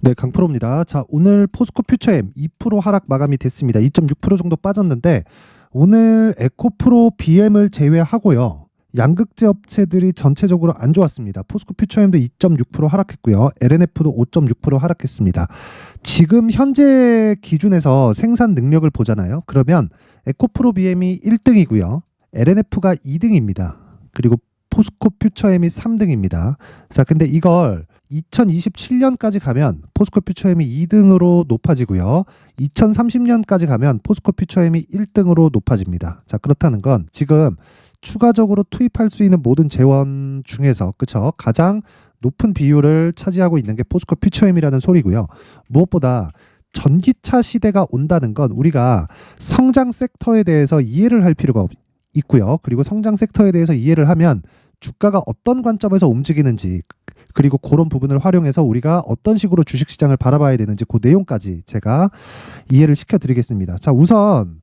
네, 강프로입니다. 자, 오늘 포스코 퓨처엠 2% 하락 마감이 됐습니다. 2.6% 정도 빠졌는데 오늘 에코프로 BM을 제외하고요. 양극재 업체들이 전체적으로 안 좋았습니다. 포스코 퓨처엠도 2.6% 하락했고요. LNF도 5.6% 하락했습니다. 지금 현재 기준에서 생산 능력을 보잖아요. 그러면 에코프로 BM이 1등이고요. LNF가 2등입니다. 그리고 포스코 퓨처엠이 3등입니다. 자, 근데 이걸 2027년까지 가면 포스코 퓨처엠이 2등으로 높아지고요. 2030년까지 가면 포스코 퓨처엠이 1등으로 높아집니다. 자, 그렇다는 건 지금 추가적으로 투입할 수 있는 모든 재원 중에서 그쵸? 가장 높은 비율을 차지하고 있는 게 포스코 퓨처엠이라는 소리고요. 무엇보다 전기차 시대가 온다는 건 우리가 성장 섹터에 대해서 이해를 할 필요가 있고요. 그리고 성장 섹터에 대해서 이해를 하면 주가가 어떤 관점에서 움직이는지 그리고 그런 부분을 활용해서 우리가 어떤 식으로 주식시장을 바라봐야 되는지 그 내용까지 제가 이해를 시켜드리겠습니다. 자, 우선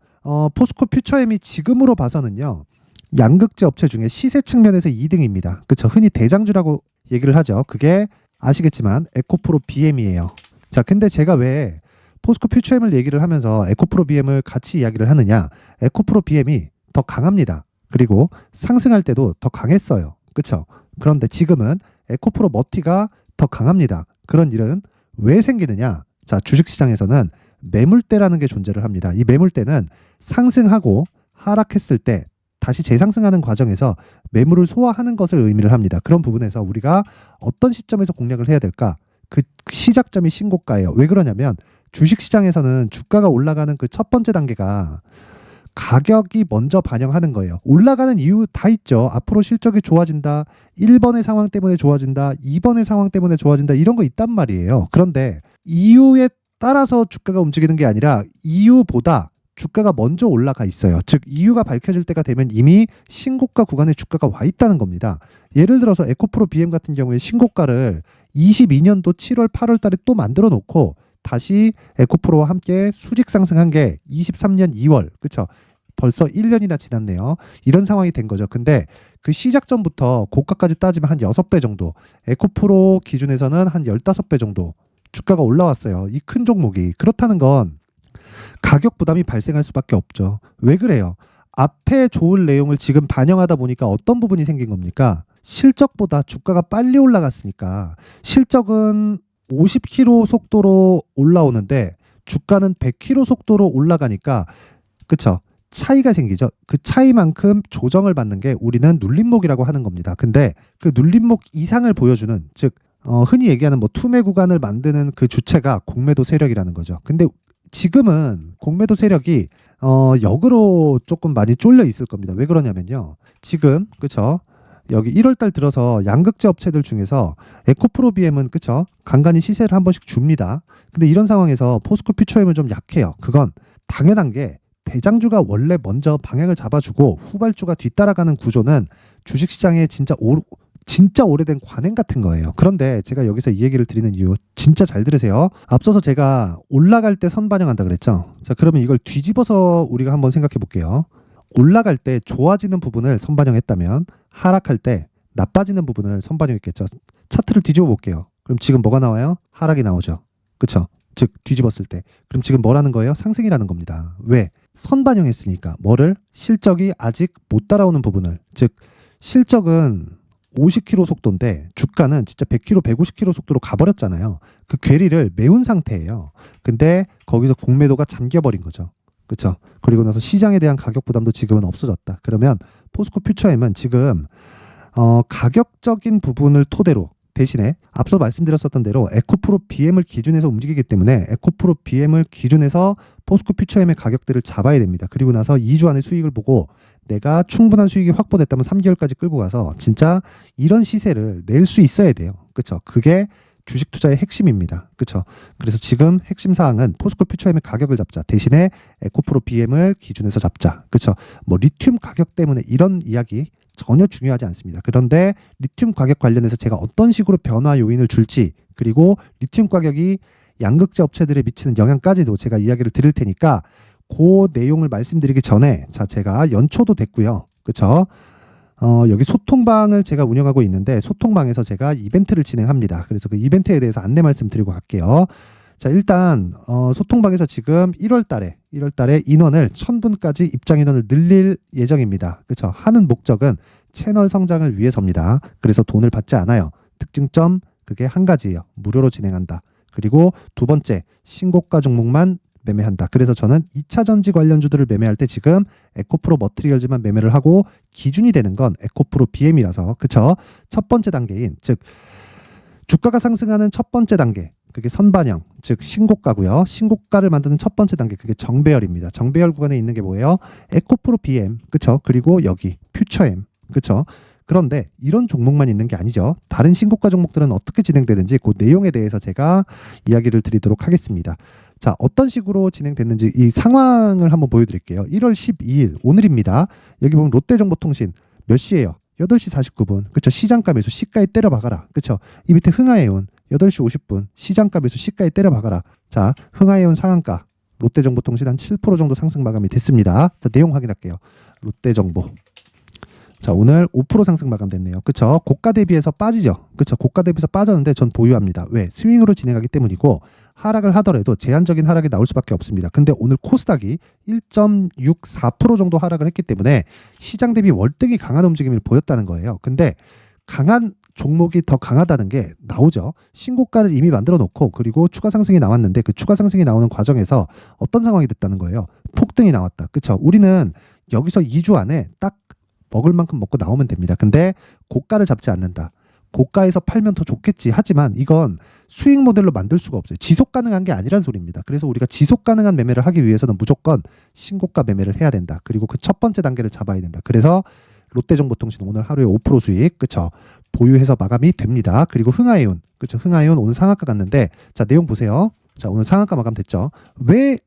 포스코 퓨처엠이 지금으로 봐서는요. 양극재 업체 중에 시세 측면에서 2등입니다. 그쵸? 흔히 대장주라고 얘기를 하죠. 그게 아시겠지만 에코프로 BM이에요. 자, 근데 제가 왜 포스코 퓨처엠을 얘기를 하면서 에코프로 BM을 같이 이야기를 하느냐? 에코프로 BM이 더 강합니다. 그리고 상승할 때도 더 강했어요. 그쵸? 그런데 지금은 에코프로 머티가 더 강합니다. 그런 일은 왜 생기느냐? 자, 주식시장에서는 매물대라는 게 존재를 합니다. 이 매물대는 상승하고 하락했을 때 다시 재상승하는 과정에서 매물을 소화하는 것을 의미를 합니다. 그런 부분에서 우리가 어떤 시점에서 공략을 해야 될까? 그 시작점이 신고가예요. 왜 그러냐면 주식시장에서는 주가가 올라가는 그 첫 번째 단계가 가격이 먼저 반영하는 거예요. 올라가는 이유 다 있죠. 앞으로 실적이 좋아진다. 1번의 상황 때문에 좋아진다. 2번의 상황 때문에 좋아진다. 이런 거 있단 말이에요. 그런데 이유에 따라서 주가가 움직이는 게 아니라 이유보다 주가가 먼저 올라가 있어요. 즉 이유가 밝혀질 때가 되면 이미 신고가 구간에 주가가 와 있다는 겁니다. 예를 들어서 에코프로 BM 같은 경우에 신고가를 22년도 7월 8월 달에 또 만들어 놓고 다시 에코프로와 함께 수직 상승한 게 23년 2월. 그쵸? 벌써 1년이나 지났네요. 이런 상황이 된 거죠. 근데 그 시작점부터 고가까지 따지면 한 6배 정도, 에코프로 기준에서는 한 15배 정도 주가가 올라왔어요. 이 큰 종목이. 그렇다는 건 가격 부담이 발생할 수밖에 없죠. 왜 그래요? 앞에 좋은 내용을 지금 반영하다 보니까 어떤 부분이 생긴 겁니까? 실적보다 주가가 빨리 올라갔으니까 실적은 50km 속도로 올라오는데 주가는 100km 속도로 올라가니까 그쵸? 차이가 생기죠. 그 차이만큼 조정을 받는 게 우리는 눌림목이라고 하는 겁니다. 근데 그 눌림목 이상을 보여주는 즉 흔히 얘기하는 뭐 투매 구간을 만드는 그 주체가 공매도 세력이라는 거죠. 근데 지금은 공매도 세력이 역으로 조금 많이 쫄려 있을 겁니다. 왜 그러냐면요. 지금 그쵸? 여기 1월 달 들어서 양극재 업체들 중에서 에코프로 BM은 그쵸? 간간히 시세를 한 번씩 줍니다. 근데 이런 상황에서 포스코 퓨처엠은 좀 약해요. 그건 당연한 게 대장주가 원래 먼저 방향을 잡아주고 후발주가 뒤따라가는 구조는 주식시장에 진짜 오래된 관행 같은 거예요. 그런데 제가 여기서 이 얘기를 드리는 이유 진짜 잘 들으세요. 앞서서 제가 올라갈 때 선반영한다 그랬죠. 자, 그러면 이걸 뒤집어서 우리가 한번 생각해 볼게요. 올라갈 때 좋아지는 부분을 선반영했다면 하락할 때 나빠지는 부분을 선반영했겠죠. 차트를 뒤집어 볼게요. 그럼 지금 뭐가 나와요? 하락이 나오죠. 그쵸? 즉 뒤집었을 때. 그럼 지금 뭐라는 거예요? 상승이라는 겁니다. 왜? 선반영했으니까. 뭐를? 실적이 아직 못 따라오는 부분을. 즉 실적은 50km 속도인데 주가는 진짜 100km, 150km 속도로 가버렸잖아요. 그 괴리를 메운 상태예요. 근데 거기서 공매도가 잠겨버린 거죠. 그렇죠? 그리고 나서 시장에 대한 가격 부담도 지금은 없어졌다. 그러면 포스코 퓨처엠은 지금 가격적인 부분을 토대로 대신에 앞서 말씀드렸었던 대로 에코프로 BM을 기준해서 움직이기 때문에 에코프로 BM을 기준해서 포스코 퓨처엠의 가격들을 잡아야 됩니다. 그리고 나서 2주 안에 수익을 보고 내가 충분한 수익이 확보됐다면 3개월까지 끌고 가서 진짜 이런 시세를 낼 수 있어야 돼요. 그렇죠? 그게 주식 투자의 핵심입니다. 그렇죠? 그래서 지금 핵심 사항은 포스코 퓨처엠의 가격을 잡자. 대신에 에코프로 BM을 기준해서 잡자. 그렇죠? 뭐 리튬 가격 때문에 이런 이야기 전혀 중요하지 않습니다. 그런데 리튬 가격 관련해서 제가 어떤 식으로 변화 요인을 줄지 그리고 리튬 가격이 양극재 업체들에 미치는 영향까지도 제가 이야기를 드릴 테니까 그 내용을 말씀드리기 전에 자 제가 연초도 됐고요. 그렇죠? 여기 소통방을 제가 운영하고 있는데 소통방에서 제가 이벤트를 진행합니다. 그래서 그 이벤트에 대해서 안내 말씀드리고 갈게요. 자, 일단 소통방에서 지금 1월 달에 인원을 1000분까지 입장 인원을 늘릴 예정입니다. 그렇죠? 하는 목적은 채널 성장을 위해서입니다. 그래서 돈을 받지 않아요. 특징점 그게 한 가지예요. 무료로 진행한다. 그리고 두 번째, 신고가 종목만 매매한다. 그래서 저는 2차 전지 관련주들을 매매할 때 지금 에코프로 머티리얼즈만 매매를 하고 기준이 되는 건 에코프로 BM이라서 그쵸? 첫 번째 단계인 즉 주가가 상승하는 첫 번째 단계 그게 선반영 즉 신고가고요. 신고가를 만드는 첫 번째 단계 그게 정배열입니다. 정배열 구간에 있는 게 뭐예요? 에코프로 BM 그쵸? 그리고 여기 퓨처엠 그쵸? 그런데 이런 종목만 있는 게 아니죠. 다른 신고가 종목들은 어떻게 진행되는지 그 내용에 대해서 제가 이야기를 드리도록 하겠습니다. 자, 어떤 식으로 진행됐는지 이 상황을 한번 보여드릴게요. 1월 12일 오늘입니다. 여기 보면 롯데정보통신 몇 시예요? 8시 49분. 그쵸? 시장가 매수 시가에 때려 박아라. 그쵸? 이 밑에 흥하해온 8시 50분 시장가 매수 시가에 때려 박아라. 자, 흥하해온 상한가 롯데정보통신 한 7% 정도 상승 마감이 됐습니다. 자, 내용 확인할게요. 롯데정보. 자, 오늘 5% 상승 마감됐네요. 그쵸? 고가 대비해서 빠지죠. 그쵸? 고가 대비해서 빠졌는데 전 보유합니다. 왜? 스윙으로 진행하기 때문이고 하락을 하더라도 제한적인 하락이 나올 수밖에 없습니다. 근데 오늘 코스닥이 1.64% 정도 하락을 했기 때문에 시장 대비 월등히 강한 움직임을 보였다는 거예요. 근데 강한 종목이 더 강하다는 게 나오죠. 신고가를 이미 만들어 놓고 그리고 추가 상승이 나왔는데 그 추가 상승이 나오는 과정에서 어떤 상황이 됐다는 거예요. 폭등이 나왔다. 그쵸? 우리는 여기서 2주 안에 딱 먹을 만큼 먹고 나오면 됩니다. 근데 고가를 잡지 않는다. 고가에서 팔면 더 좋겠지. 하지만 이건 수익 모델로 만들 수가 없어요. 지속 가능한 게 아니란 소리입니다. 그래서 우리가 지속 가능한 매매를 하기 위해서는 무조건 신고가 매매를 해야 된다. 그리고 그 첫 번째 단계를 잡아야 된다. 그래서 롯데정보통신 오늘 하루에 5% 수익, 그쵸? 보유해서 마감이 됩니다. 그리고 흥하해온, 그쵸? 흥하해온 오늘 상한가 갔는데, 자, 내용 보세요. 자, 오늘 상한가 마감됐죠? 왜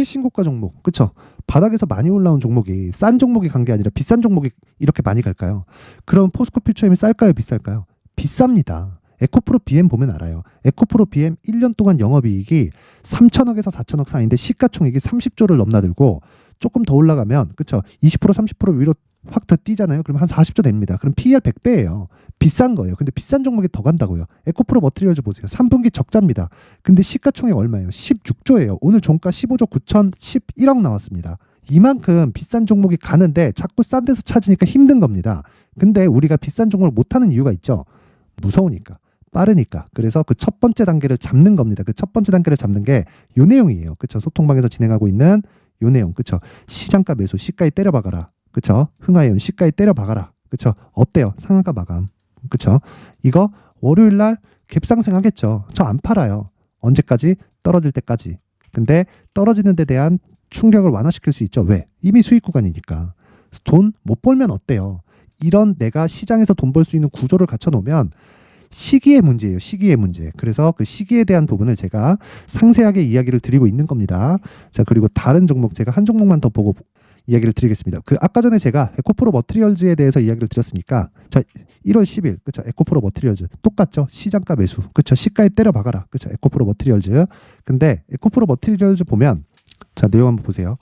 신고가 종목, 그쵸? 바닥에서 많이 올라온 종목이 싼 종목이 간 게 아니라 비싼 종목이 이렇게 많이 갈까요? 그럼 포스코 퓨처엠이 쌀까요? 비쌀까요? 비쌉니다. 에코프로 BM 보면 알아요. 에코프로 BM 1년 동안 영업이익이 3천억에서 4천억 사이인데 시가총액이 30조를 넘나들고 조금 더 올라가면 그쵸? 20% 30% 위로 확 더 뛰잖아요. 그럼 한 40조 됩니다. 그럼 PER 100배예요. 비싼 거예요. 근데 비싼 종목이 더 간다고요. 에코프로 머티리얼즈 보세요. 3분기 적자입니다. 근데 시가총액 얼마예요? 16조예요. 오늘 종가 15조 9천 11억 나왔습니다. 이만큼 비싼 종목이 가는데 자꾸 싼 데서 찾으니까 힘든 겁니다. 근데 우리가 비싼 종목을 못하는 이유가 있죠. 무서우니까. 빠르니까. 그래서 그 첫 번째 단계를 잡는 겁니다. 그 첫 번째 단계를 잡는 게 요 내용이에요. 그쵸? 소통방에서 진행하고 있는 요 내용. 그쵸? 시장가 매수 시가에 때려 박아라. 그쵸? 흥하해온 시가에 때려 박아라. 그쵸? 어때요? 상한가 마감. 그쵸? 이거 월요일 날 갭상승 하겠죠. 저 안 팔아요. 언제까지? 떨어질 때까지. 근데 떨어지는 데 대한 충격을 완화시킬 수 있죠. 왜? 이미 수익 구간이니까. 돈 못 벌면 어때요? 이런 내가 시장에서 돈 벌 수 있는 구조를 갖춰 놓으면 시기의 문제예요. 시기의 문제. 그래서 그 시기에 대한 부분을 제가 상세하게 이야기를 드리고 있는 겁니다. 자, 그리고 다른 종목 제가 한 종목만 더 보고 이야기를 드리겠습니다. 그 아까 전에 제가 에코프로 머티리얼즈에 대해서 이야기를 드렸으니까 자, 1월 10일 그쵸? 에코프로 머티리얼즈 똑같죠? 시장가 매수. 그쵸? 시가에 때려 박아라. 그쵸? 에코프로 머티리얼즈. 근데 에코프로 머티리얼즈 보면 자, 내용 한번 보세요.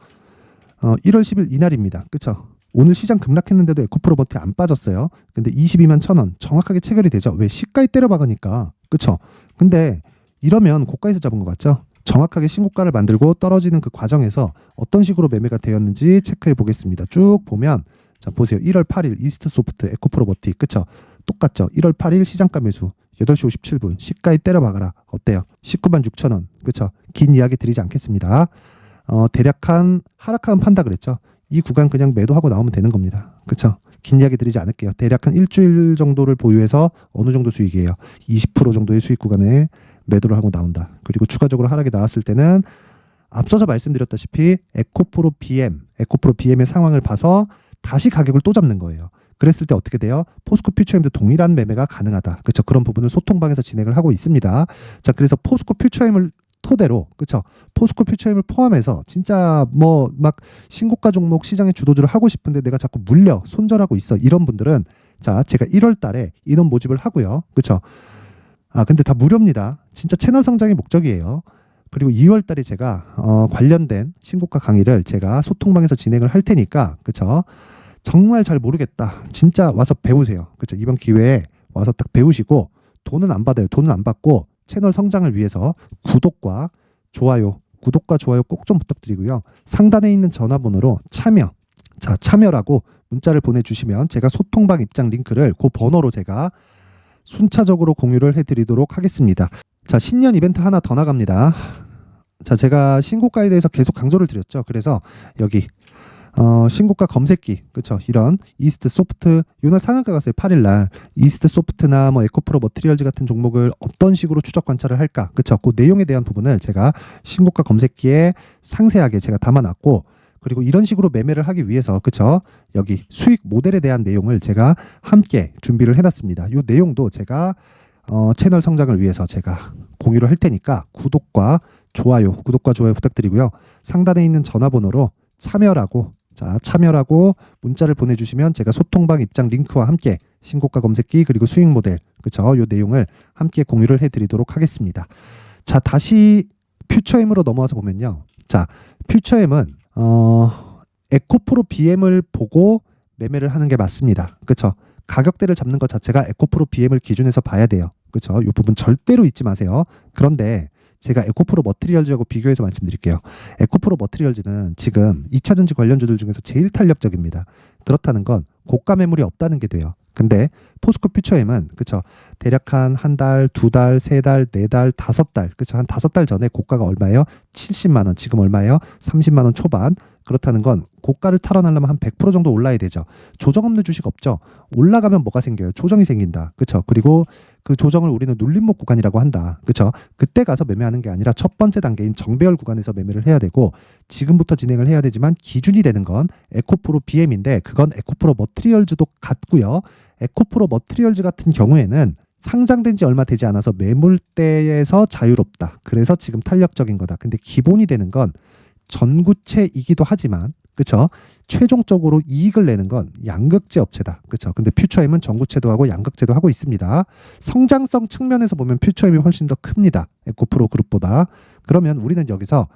1월 10일 이날입니다. 그쵸? 오늘 시장 급락했는데도 에코프로 머티 안 빠졌어요. 근데 22만 1,000원 정확하게 체결이 되죠. 왜? 시가에 때려 박으니까. 그쵸? 근데 이러면 고가에서 잡은 것 같죠? 정확하게 신고가를 만들고 떨어지는 그 과정에서 어떤 식으로 매매가 되었는지 체크해 보겠습니다. 쭉 보면 자, 보세요. 1월 8일 이스트 소프트 에코프로 머티. 그쵸? 똑같죠? 1월 8일 시장가 매수 8시 57분 시가에 때려 박아라. 어때요? 19만 6천 원. 그쵸? 긴 이야기 드리지 않겠습니다. 대략 한 하락하면 판다 그랬죠? 이 구간 그냥 매도하고 나오면 되는 겁니다. 그쵸? 긴 이야기 드리지 않을게요. 대략 한 일주일 정도를 보유해서 어느 정도 수익이에요? 20% 정도의 수익 구간에 매도를 하고 나온다. 그리고 추가적으로 하락이 나왔을 때는 앞서서 말씀드렸다시피 에코프로 BM의 상황을 봐서 다시 가격을 또 잡는 거예요. 그랬을 때 어떻게 돼요? 포스코 퓨처엠도 동일한 매매가 가능하다. 그렇죠? 그런 부분을 소통방에서 진행을 하고 있습니다. 자, 그래서 포스코 퓨처엠을 토대로 그렇죠? 포스코 퓨처엠을 포함해서 진짜 뭐 막 신고가 종목 시장의 주도주를 하고 싶은데 내가 자꾸 물려 손절하고 있어. 이런 분들은 자, 제가 1월 달에 인원 모집을 하고요. 그렇죠? 근데 다 무료입니다. 진짜 채널 성장이 목적이에요. 그리고 2월 달에 제가 관련된 신고가 강의를 제가 소통방에서 진행을 할 테니까 그쵸? 정말 잘 모르겠다. 진짜 와서 배우세요. 그렇죠? 이번 기회에 와서 딱 배우시고 돈은 안 받아요. 돈은 안 받고 채널 성장을 위해서 구독과 좋아요 꼭 좀 부탁드리고요. 상단에 있는 전화번호로 참여라고 문자를 보내주시면 제가 소통방 입장 링크를 그 번호로 제가 순차적으로 공유를 해드리도록 하겠습니다. 자, 신년 이벤트 하나 더 나갑니다. 자, 제가 신고가에 대해서 계속 강조를 드렸죠. 그래서 여기 신고가 검색기, 그쵸? 이런 이스트 소프트, 요날 상한가 갔어요. 8일날 이스트 소프트나 뭐 에코프로 머티리얼즈 같은 종목을 어떤 식으로 추적 관찰을 할까, 그쵸? 그 내용에 대한 부분을 제가 신고가 검색기에 상세하게 제가 담아놨고, 그리고 이런 식으로 매매를 하기 위해서, 그쵸? 여기 수익 모델에 대한 내용을 제가 함께 준비를 해놨습니다. 요 내용도 제가 채널 성장을 위해서 제가 공유를 할 테니까 구독과 좋아요 부탁드리고요. 상단에 있는 전화번호로 참여라고 문자를 보내주시면 제가 소통방 입장 링크와 함께 신고가 검색기 그리고 수익 모델, 그쵸? 요 내용을 함께 공유를 해드리도록 하겠습니다. 자, 다시 퓨처엠으로 넘어와서 보면요. 자, 퓨처엠은 에코프로 BM을 보고 매매를 하는 게 맞습니다. 그쵸? 가격대를 잡는 것 자체가 에코프로 BM을 기준해서 봐야 돼요. 그쵸? 이 부분 절대로 잊지 마세요. 그런데 제가 에코프로 머티리얼즈하고 비교해서 말씀드릴게요. 에코프로 머티리얼즈는 지금 2차전지 관련주들 중에서 제일 탄력적입니다. 그렇다는 건 고가 매물이 없다는 게 돼요. 근데 포스코 퓨처엠은, 그쵸? 대략 한 달, 두 달, 세 달, 네 달, 다섯 달, 그쵸? 한 5달 전에 고가가 얼마예요? 70만 원. 지금 얼마예요? 30만 원 초반. 그렇다는 건 고가를 탈환하려면 한 100% 정도 올라야 되죠. 조정 없는 주식 없죠. 올라가면 뭐가 생겨요? 조정이 생긴다. 그쵸? 그리고 그 조정을 우리는 눌림목 구간이라고 한다. 그쵸? 그때 가서 매매하는 게 아니라 첫 번째 단계인 정배열 구간에서 매매를 해야 되고, 지금부터 진행을 해야 되지만 기준이 되는 건 에코프로 BM인데, 그건 에코프로 머티리얼즈도 같고요. 에코프로 머티리얼즈 같은 경우에는 상장된 지 얼마 되지 않아서 매물대에서 자유롭다. 그래서 지금 탄력적인 거다. 근데 기본이 되는 건 전구체이기도 하지만, 그쵸? 최종적으로 이익을 내는 건 양극재 업체다. 그쵸? 근데 퓨처엠은 전구체도 하고 양극재도 하고 있습니다. 성장성 측면에서 보면 퓨처엠이 훨씬 더 큽니다. 에코프로 그룹보다. 그러면 우리는 여기서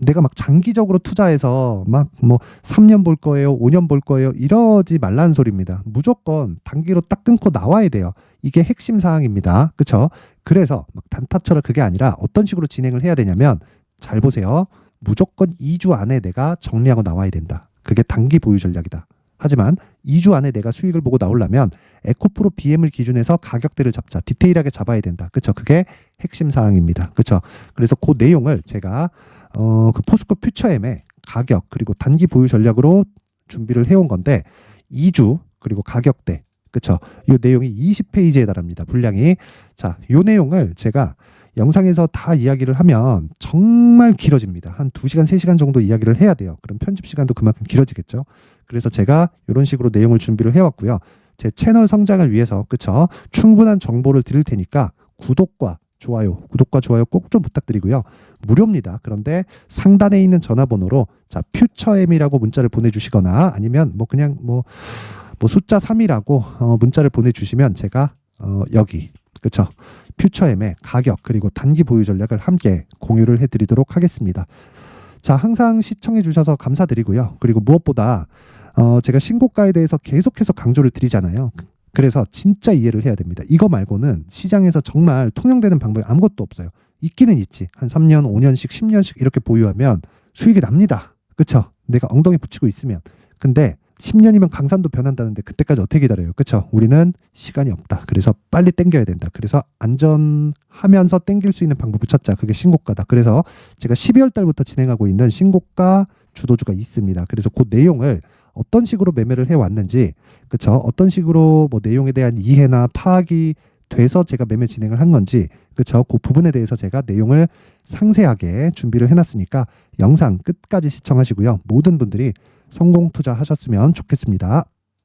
내가 막 장기적으로 투자해서 막 뭐 3년 볼 거예요, 5년 볼 거예요, 이러지 말라는 소리입니다. 무조건 단기로 딱 끊고 나와야 돼요. 이게 핵심 사항입니다. 그쵸? 그래서 막 단타처럼 그게 아니라 어떤 식으로 진행을 해야 되냐면, 잘 보세요. 무조건 2주 안에 내가 정리하고 나와야 된다. 그게 단기 보유 전략이다. 하지만 2주 안에 내가 수익을 보고 나오려면 에코프로 BM을 기준해서 가격대를 잡자. 디테일하게 잡아야 된다. 그쵸? 그게 핵심 사항입니다. 그쵸? 그래서 그 내용을 제가 그 포스코 퓨처엠의 가격 그리고 단기 보유 전략으로 준비를 해온 건데, 2주 그리고 가격대, 그쵸? 이 내용이 20페이지에 달합니다. 분량이. 자, 이 내용을 제가 영상에서 다 이야기를 하면 정말 길어집니다. 한 2시간, 3시간 정도 이야기를 해야 돼요. 그럼 편집 시간도 그만큼 길어지겠죠. 그래서 제가 이런 식으로 내용을 준비를 해왔고요. 제 채널 성장을 위해서, 그쵸? 충분한 정보를 드릴 테니까 구독과 좋아요 꼭 좀 부탁드리고요. 무료입니다. 그런데 상단에 있는 전화번호로 자, 퓨처엠이라고 문자를 보내주시거나 아니면 뭐 그냥 뭐 숫자 3이라고 문자를 보내주시면 제가 여기, 그쵸? 퓨처엠의 가격 그리고 단기 보유 전략을 함께 공유를 해드리도록 하겠습니다. 자, 항상 시청해 주셔서 감사드리고요. 그리고 무엇보다 제가 신고가에 대해서 계속해서 강조를 드리잖아요. 그래서 진짜 이해를 해야 됩니다. 이거 말고는 시장에서 정말 통용되는 방법이 아무것도 없어요. 있기는 있지. 한 3년, 5년씩, 10년씩 이렇게 보유하면 수익이 납니다. 그쵸? 내가 엉덩이 붙이고 있으면. 근데 10년이면 강산도 변한다는데 그때까지 어떻게 기다려요? 그쵸? 우리는 시간이 없다. 그래서 빨리 땡겨야 된다. 그래서 안전하면서 땡길 수 있는 방법을 찾자. 그게 신고가다. 그래서 제가 12월 달부터 진행하고 있는 신고가 주도주가 있습니다. 그래서 그 내용을 어떤 식으로 매매를 해왔는지, 그쵸? 어떤 식으로 뭐 내용에 대한 이해나 파악이 돼서 제가 매매 진행을 한 건지, 그쵸? 그 부분에 대해서 제가 내용을 상세하게 준비를 해놨으니까 영상 끝까지 시청하시고요. 모든 분들이 성공 투자하셨으면 좋겠습니다.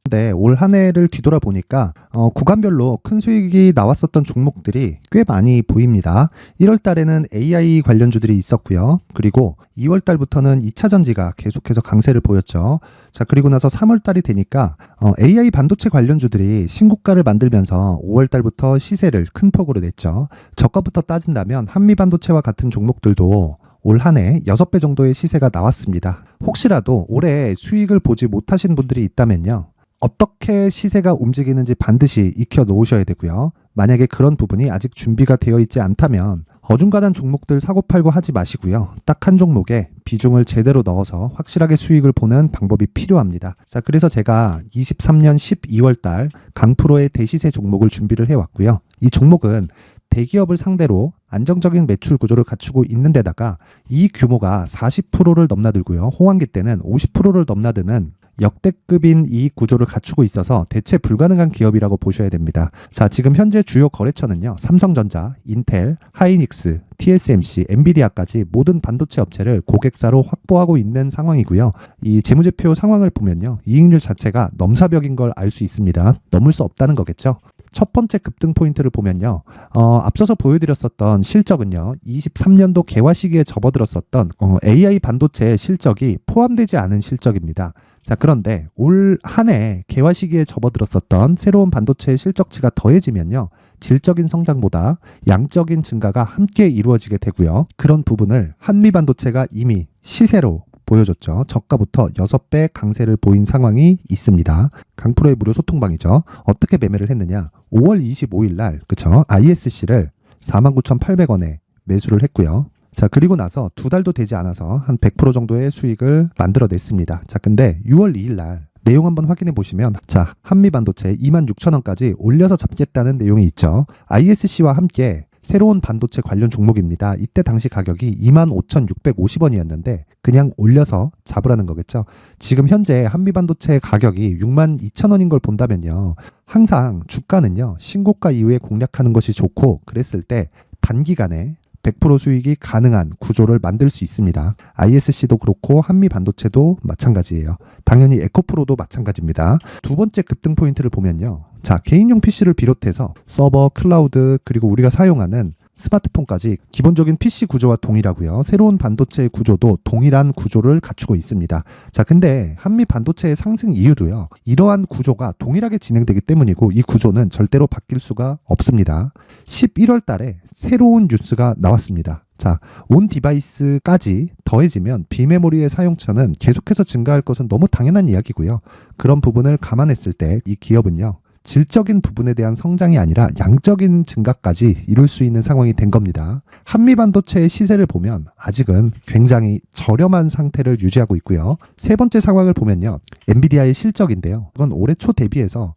네, 올 한 해를 뒤돌아보니까 구간별로 큰 수익이 나왔었던 종목들이 꽤 많이 보입니다. 1월 달에는 AI 관련주들이 있었고요. 그리고 2월 달부터는 2차 전지가 계속해서 강세를 보였죠. 자, 그리고 나서 3월 달이 되니까 AI 반도체 관련주들이 신고가를 만들면서 5월 달부터 시세를 큰 폭으로 냈죠. 저가부터 따진다면 한미 반도체와 같은 종목들도 올 한 해 6배 정도의 시세가 나왔습니다. 혹시라도 올해 수익을 보지 못하신 분들이 있다면요. 어떻게 시세가 움직이는지 반드시 익혀 놓으셔야 되고요. 만약에 그런 부분이 아직 준비가 되어 있지 않다면 어중간한 종목들 사고팔고 하지 마시고요. 딱 한 종목에 비중을 제대로 넣어서 확실하게 수익을 보는 방법이 필요합니다. 자, 그래서 제가 23년 12월 달 강프로의 대시세 종목을 준비를 해왔고요. 이 종목은 대기업을 상대로 안정적인 매출 구조를 갖추고 있는 데다가 이 규모가 40%를 넘나들고요. 호황기 때는 50%를 넘나드는 역대급인 이익 구조를 갖추고 있어서 대체 불가능한 기업이라고 보셔야 됩니다. 자, 지금 현재 주요 거래처는요. 삼성전자, 인텔, 하이닉스, TSMC, 엔비디아까지 모든 반도체 업체를 고객사로 확보하고 있는 상황이고요. 이 재무제표 상황을 보면요. 이익률 자체가 넘사벽인 걸 알 수 있습니다. 넘을 수 없다는 거겠죠. 첫 번째 급등 포인트를 보면요. 앞서서 보여드렸었던 실적은요. 23년도 개화 시기에 접어들었었던 AI 반도체의 실적이 포함되지 않은 실적입니다. 자, 그런데 올 한 해 개화 시기에 접어들었었던 새로운 반도체의 실적치가 더해지면요. 질적인 성장보다 양적인 증가가 함께 이루어지게 되고요. 그런 부분을 한미반도체가 이미 시세로 보여줬죠. 저가부터 6배 강세를 보인 상황이 있습니다. 강프로의 무료 소통방이죠. 어떻게 매매를 했느냐. 5월 25일 날 그쵸? ISC를 49,800원에 매수를 했고요. 자, 그리고 나서 2달도 되지 않아서 한 100% 정도의 수익을 만들어냈습니다. 자, 근데 6월 2일 날 내용 한번 확인해 보시면 자, 한미반도체 26,000원까지 올려서 잡겠다는 내용이 있죠. ISC와 함께 새로운 반도체 관련 종목입니다. 이때 당시 가격이 25,650원이었는데 그냥 올려서 잡으라는 거겠죠. 지금 현재 한미반도체 가격이 62,000원인 걸 본다면요. 항상 주가는요. 신고가 이후에 공략하는 것이 좋고 그랬을 때 단기간에 100% 수익이 가능한 구조를 만들 수 있습니다. ISC도 그렇고 한미반도체도 마찬가지예요. 당연히 에코프로도 마찬가지입니다. 두 번째 급등 포인트를 보면요. 자, 개인용 PC를 비롯해서 서버, 클라우드, 그리고 우리가 사용하는 스마트폰까지 기본적인 PC 구조와 동일하고요. 새로운 반도체의 구조도 동일한 구조를 갖추고 있습니다. 자, 근데 한미 반도체의 상승 이유도요. 이러한 구조가 동일하게 진행되기 때문이고 이 구조는 절대로 바뀔 수가 없습니다. 11월 달에 새로운 뉴스가 나왔습니다. 자, 온 디바이스까지 더해지면 비메모리의 사용처는 계속해서 증가할 것은 너무 당연한 이야기고요. 그런 부분을 감안했을 때 이 기업은요. 질적인 부분에 대한 성장이 아니라 양적인 증가까지 이룰 수 있는 상황이 된 겁니다. 한미반도체의 시세를 보면 아직은 굉장히 저렴한 상태를 유지하고 있고요. 세 번째 상황을 보면요. 엔비디아의 실적인데요. 이건 올해 초 대비해서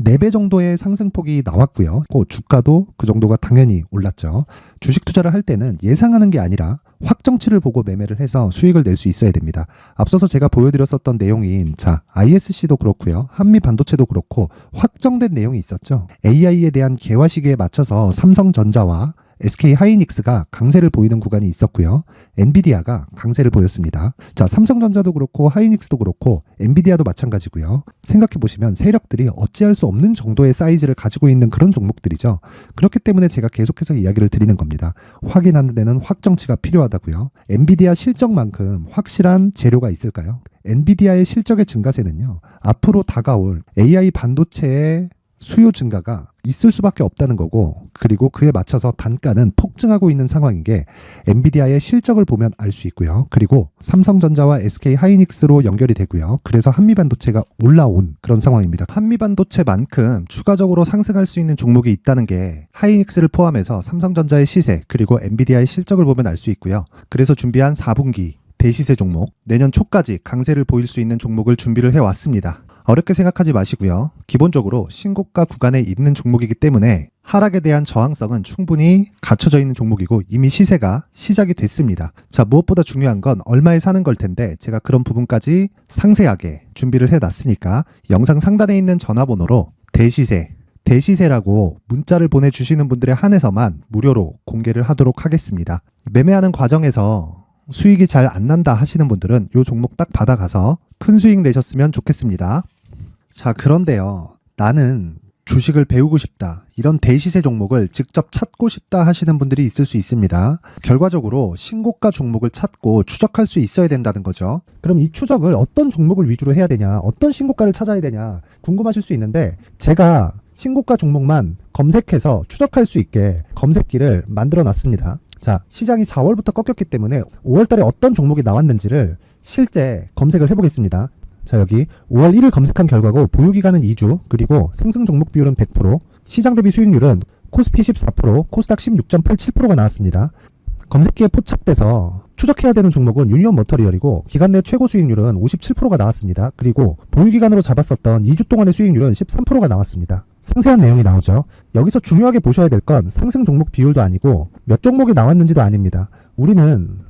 4배 정도의 상승폭이 나왔고요. 그 주가도 그 정도가 당연히 올랐죠. 주식 투자를 할 때는 예상하는 게 아니라 확정치를 보고 매매를 해서 수익을 낼 수 있어야 됩니다. 앞서서 제가 보여드렸었던 내용인 자, ISC도 그렇고요. 한미 반도체도 그렇고 확정된 내용이 있었죠. AI에 대한 개화 시기에 맞춰서 삼성전자와 SK 하이닉스가 강세를 보이는 구간이 있었고요. 엔비디아가 강세를 보였습니다. 자, 삼성전자도 그렇고 하이닉스도 그렇고 엔비디아도 마찬가지고요. 생각해 보시면 세력들이 어찌할 수 없는 정도의 사이즈를 가지고 있는 그런 종목들이죠. 그렇기 때문에 제가 계속해서 이야기를 드리는 겁니다. 확인하는 데는 확정치가 필요하다고요. 엔비디아 실적만큼 확실한 재료가 있을까요? 엔비디아의 실적의 증가세는요. 앞으로 다가올 AI 반도체의 수요 증가가 있을 수밖에 없다는 거고 그리고 그에 맞춰서 단가는 폭증하고 있는 상황인 게 엔비디아의 실적을 보면 알 수 있고요. 그리고 삼성전자와 SK 하이닉스로 연결이 되고요. 그래서 한미반도체가 올라온 그런 상황입니다. 한미반도체만큼 추가적으로 상승할 수 있는 종목이 있다는 게 하이닉스를 포함해서 삼성전자의 시세 그리고 엔비디아의 실적을 보면 알 수 있고요. 그래서 준비한 4분기 대시세 종목 내년 초까지 강세를 보일 수 있는 종목을 준비를 해왔습니다. 어렵게 생각하지 마시고요. 기본적으로 신고가 구간에 있는 종목이기 때문에 하락에 대한 저항성은 충분히 갖춰져 있는 종목이고 이미 시세가 시작이 됐습니다. 자, 무엇보다 중요한 건 얼마에 사는 걸 텐데 제가 그런 부분까지 상세하게 준비를 해놨으니까 영상 상단에 있는 전화번호로 대시세라고 문자를 보내주시는 분들에 한해서만 무료로 공개를 하도록 하겠습니다. 매매하는 과정에서 수익이 잘 안 난다 하시는 분들은 이 종목 딱 받아가서 큰 수익 내셨으면 좋겠습니다. 자, 그런데요. 나는 주식을 배우고 싶다. 이런 대시세 종목을 직접 찾고 싶다 하시는 분들이 있을 수 있습니다. 결과적으로 신고가 종목을 찾고 추적할 수 있어야 된다는 거죠. 그럼 이 추적을 어떤 종목을 위주로 해야 되냐, 어떤 신고가를 찾아야 되냐 궁금하실 수 있는데 제가 신고가 종목만 검색해서 추적할 수 있게 검색기를 만들어 놨습니다. 자, 시장이 4월부터 꺾였기 때문에 5월달에 어떤 종목이 나왔는지를 실제 검색을 해보겠습니다. 자, 여기 5월 1일 검색한 결과고 보유기간은 2주, 그리고 상승 종목 비율은 100%, 시장 대비 수익률은 코스피 14%, 코스닥 16.87%가 나왔습니다. 검색기에 포착돼서 추적해야 되는 종목은 유니온 머터리얼이고 기간 내 최고 수익률은 57%가 나왔습니다. 그리고 보유기간으로 잡았었던 2주 동안의 수익률은 13%가 나왔습니다. 상세한 내용이 나오죠. 여기서 중요하게 보셔야 될 건 상승 종목 비율도 아니고 몇 종목이 나왔는지도 아닙니다. 우리는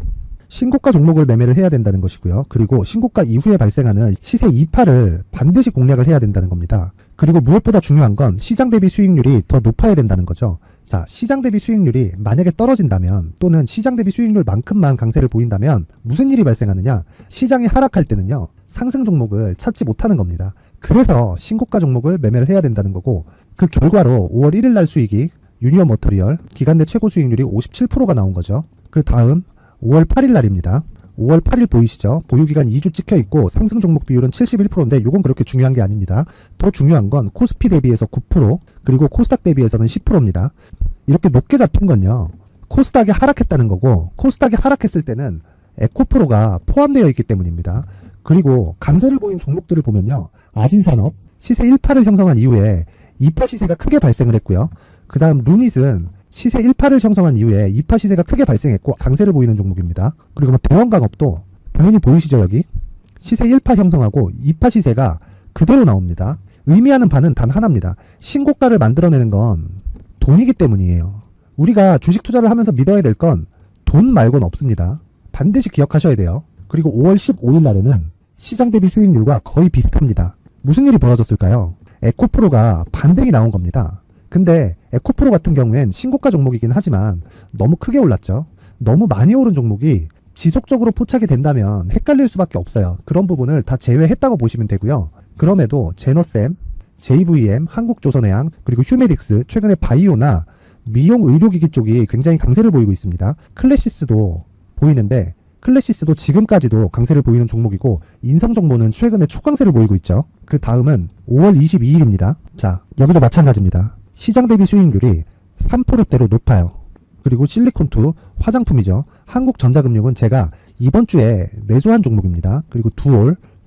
신고가 종목을 매매를 해야 된다는 것이고요. 그리고 신고가 이후에 발생하는 시세 이파를 반드시 공략을 해야 된다는 겁니다. 그리고 무엇보다 중요한 건 시장 대비 수익률이 더 높아야 된다는 거죠. 자, 시장 대비 수익률이 만약에 떨어진다면 또는 시장 대비 수익률만큼만 강세를 보인다면 무슨 일이 발생하느냐? 시장이 하락할 때는요, 상승 종목을 찾지 못하는 겁니다. 그래서 신고가 종목을 매매를 해야 된다는 거고, 그 결과로 5월 1일 날 수익이 유니온 머터리얼 기간 내 최고 수익률이 57%가 나온 거죠. 그 다음 5월 8일 날입니다. 5월 8일 보이시죠? 보유기간 2주 찍혀 있고 상승 종목 비율은 71%인데 이건 그렇게 중요한 게 아닙니다. 더 중요한 건 코스피 대비해서 9%, 그리고 코스닥 대비해서는 10%입니다. 이렇게 높게 잡힌 건요, 코스닥이 하락했다는 거고, 코스닥이 하락했을 때는 에코프로가 포함되어 있기 때문입니다. 그리고 강세를 보인 종목들을 보면요, 아진산업 시세 1파를 형성한 이후에 2파 시세가 크게 발생을 했고요. 그 다음 루닛은 시세 1파를 형성한 이후에 2파 시세가 크게 발생했고 강세를 보이는 종목입니다. 그리고 뭐 대원강업도 당연히 보이시죠? 여기 시세 1파 형성하고 2파 시세가 그대로 나옵니다. 의미하는 바는 단 하나입니다. 신고가를 만들어내는 건 돈이기 때문이에요. 우리가 주식 투자를 하면서 믿어야 될 건 돈 말고는 없습니다. 반드시 기억하셔야 돼요. 그리고 5월 15일 날에는 시장 대비 수익률과 거의 비슷합니다. 무슨 일이 벌어졌을까요? 에코프로가 반등이 나온 겁니다. 근데 에코프로 같은 경우엔 신고가 종목이긴 하지만 너무 크게 올랐죠. 너무 많이 오른 종목이 지속적으로 포착이 된다면 헷갈릴 수밖에 없어요. 그런 부분을 다 제외했다고 보시면 되고요. 그럼에도 제너셈, JVM, 한국조선해양, 그리고 휴메딕스, 최근에 바이오나 미용 의료기기 쪽이 굉장히 강세를 보이고 있습니다. 클래시스도 보이는데 클래시스도 지금까지도 강세를 보이는 종목이고, 인성정보는 최근에 초강세를 보이고 있죠. 그 다음은 5월 22일입니다. 자, 여기도 마찬가지입니다. 시장 대비 수익률이 3%대로 높아요. 그리고 실리콘2 화장품이죠. 한국전자금융은 제가 이번 주에 매수한 종목입니다. 그리고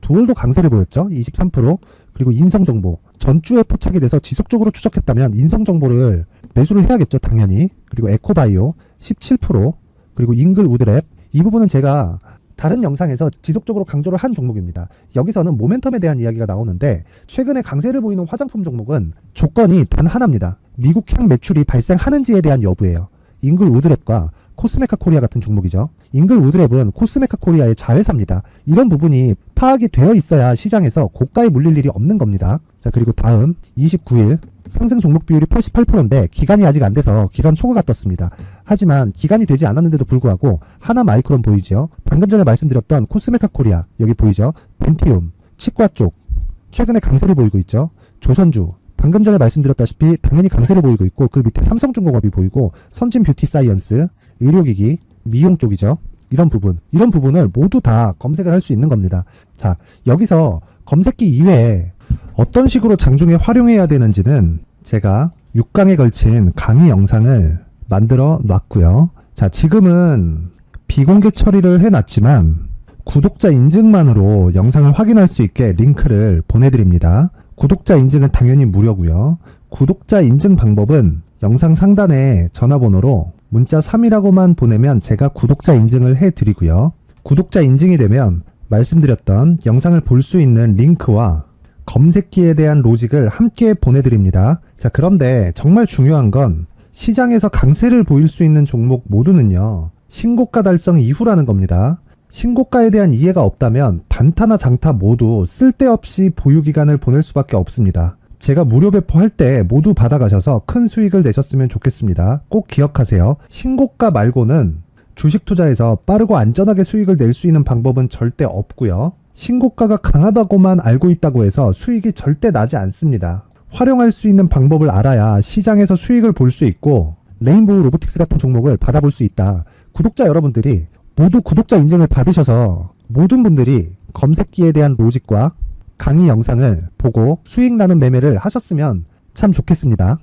두올도 강세를 보였죠. 23%. 그리고 인성정보 전주에 포착이 돼서 지속적으로 추적했다면 인성정보를 매수를 해야겠죠. 당연히. 그리고 에코바이오 17%. 그리고 잉글우드랩, 이 부분은 제가 다른 영상에서 지속적으로 강조를 한 종목입니다. 여기서는 모멘텀에 대한 이야기가 나오는데, 최근에 강세를 보이는 화장품 종목은 조건이 단 하나입니다. 미국 향 매출이 발생하는지에 대한 여부예요. 잉글우드랩과 코스메카 코리아 같은 종목이죠. 잉글우드랩은 코스메카 코리아의 자회사입니다. 이런 부분이 파악이 되어 있어야 시장에서 고가에 물릴 일이 없는 겁니다. 자, 그리고 다음 29일 상승 종목 비율이 88%인데 기간이 아직 안 돼서 기간 초과가 떴습니다. 하지만 기간이 되지 않았는데도 불구하고 하나 마이크론 보이죠. 방금 전에 말씀드렸던 코스메카 코리아 여기 보이죠. 벤티움, 치과 쪽 최근에 강세를 보이고 있죠. 조선주 방금 전에 말씀드렸다시피 당연히 강세를 보이고 있고, 그 밑에 삼성중공업이 보이고, 선진 뷰티 사이언스, 의료기기, 미용 쪽이죠. 이런 부분을 모두 다 검색을 할 수 있는 겁니다. 자, 여기서 검색기 이외에 어떤 식으로 장중에 활용해야 되는지는 제가 6강에 걸친 강의 영상을 만들어 놨고요. 자, 지금은 비공개 처리를 해놨지만 구독자 인증만으로 영상을 확인할 수 있게 링크를 보내드립니다. 구독자 인증은 당연히 무료고요. 구독자 인증 방법은 영상 상단에 전화번호로 문자 3이라고만 보내면 제가 구독자 인증을 해드리고요. 구독자 인증이 되면 말씀드렸던 영상을 볼 수 있는 링크와 검색기에 대한 로직을 함께 보내드립니다. 자, 그런데 정말 중요한 건 시장에서 강세를 보일 수 있는 종목 모두는요, 신고가 달성 이후라는 겁니다. 신고가에 대한 이해가 없다면 단타나 장타 모두 쓸데없이 보유기간을 보낼 수밖에 없습니다. 제가 무료 배포할 때 모두 받아가셔서 큰 수익을 내셨으면 좋겠습니다. 꼭 기억하세요. 신고가 말고는 주식 투자에서 빠르고 안전하게 수익을 낼 수 있는 방법은 절대 없고요. 신고가가 강하다고만 알고 있다고 해서 수익이 절대 나지 않습니다. 활용할 수 있는 방법을 알아야 시장에서 수익을 볼 수 있고 레인보우 로보틱스 같은 종목을 받아볼 수 있다. 구독자 여러분들이 모두 구독자 인증을 받으셔서 모든 분들이 검색기에 대한 로직과 강의 영상을 보고 수익 나는 매매를 하셨으면 참 좋겠습니다.